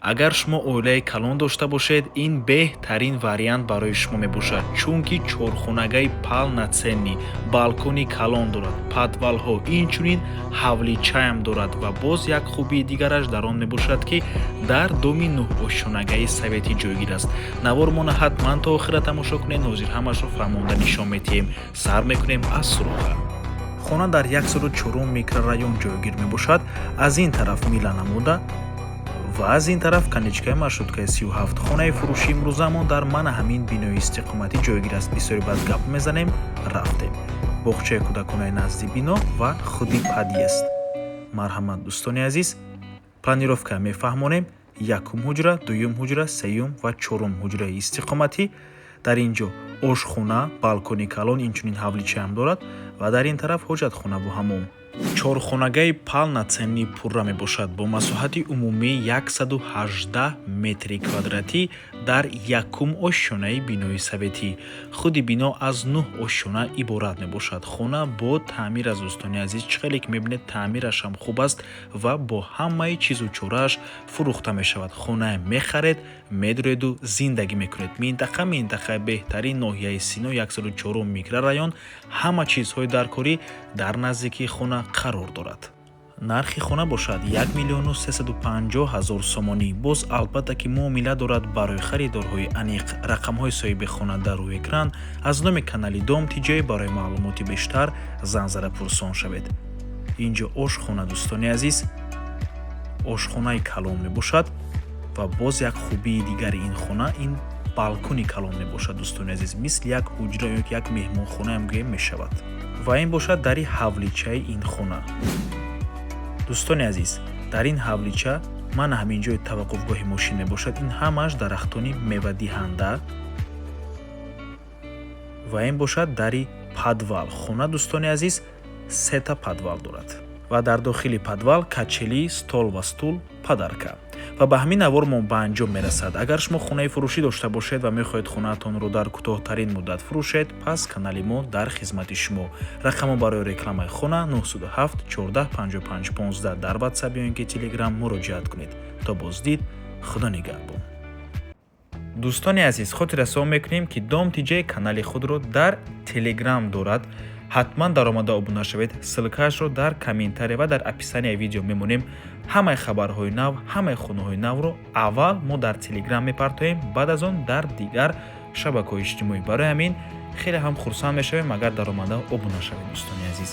агар шумо оилаи калон дошта бошед, ин беҳтарин вариант барои шумо мебошад, чунки чорхонагаи палнаценни, балкони калон дорад, подвалҳо, инчунин ҳавличаам дорад ва боз як хубии дигараш дар он мебошад, ки дар доми нӯҳошонагаи советӣ ҷойгир аст. Навормона ҳатман то охира тамошо кунед, ҳозир ҳамашро фаҳмонда нишон медиҳем. Сар мекунем аз суроға. хона дар 104 микрорайон ҷойгир мебошад. Аз ин тараф Мила намуда ва аз ин тараф каничкаи маршруткаи 37. хонаи фурӯши имрӯзамон дар мана ҳамин бинои истиқоматӣ ҷойгир аст. Бисёри баъд гап мезанем, рафтем. боғчаи кӯдаконаи назди бино ва худи подъезд. марҳамат дӯстони азиз, планировка мефаҳмонем. якум ҳуҷра, дуюм ҳуҷра, сеюм ва чорум ҳуҷраи истиқоматӣ. дар ин ҷо ошхона, балкони калон, инчунин ҳавличаам дорад ва дар ин тараф ҳоҷатхона бо ҳаммом. чорхонагаи палнаценни пурра мебошад бо масоҳати умумии 118 метри квадратӣ дар якум ошшонаи бинои советӣ. худи бино аз 9 ошшона иборат мебошад. хона бо таъмир аст дӯстони азиз, чхеле ки мебинед таъмирашам хуб аст ва бо ҳамаи чизу чорааш фурӯхта мешавад. хона мехаред, медуреду зиндагӣ мекунед. минтақаи беҳтарин ноҳияи Сино, 104 микрорайон, ҳама чизҳои даркорӣ дар наздикии хона қарор дорад. нархи хона бошад 1 миллиону 350 ҳазор сомонӣ. боз албатта ки муомила дорад барои харидорҳои аниқ. рақамҳои соҳиби хона дар рӯи экран. аз номи канали Дом Тиҷоӣ барои маълумоти бештар занзара пурсон шавед. инҷо ошхона дӯстони азиз, ошхонаи калон мебошад ва боз як хубии дигари ин хона, ин балкони калон мебошад дӯстони азиз, мисли як ҳуҷра ё як меҳмонхонаам гӯем мешавад. ва ин бошад дари ҳавличаи ин хона. дӯстони азиз, дар ин ҳавлича мана ҳамин ҷои таваққуфгоҳи мошин мебошад. ин ҳамааш дарахтони мевадиҳанда ва ин бошад дари подвал. хона дӯстони азиз 3 подвал дорад ва дар дохили подвал качели, стол ва стул, падарка. ва ба ҳамин навор мо ба анҷом мерасад. агар шумо хонаи фурӯшӣ дошта бошед ва мехоҳед хонаатонро дар кӯтоҳтарин муддат фурӯшед, пас канали мо дар хизмати шумо. рақамо барои рекламаи хона 907 14 55 15. дар ватсап ё ин ки телеграм муроҷиат кунед. то боздид, худо нигаҳбон. дӯстони азиз, хотиррасон мекунем ки Дом Тиҷоӣ канали худро дар телеграм дорад. ҳатман даромада обуна шавед. ссилкаашро дар комментария ва дар описанияи видео мемонем. ҳамаи хабарҳои нав, ҳамаи хонаҳои навро аввал мо дар телеграм мепартоем, баъд аз он дар дигар шабакаҳои иҷтимоӣ. барои ҳамин хеле ҳам хурсанд мешавем агар даромада обуна шавед дӯстони азиз.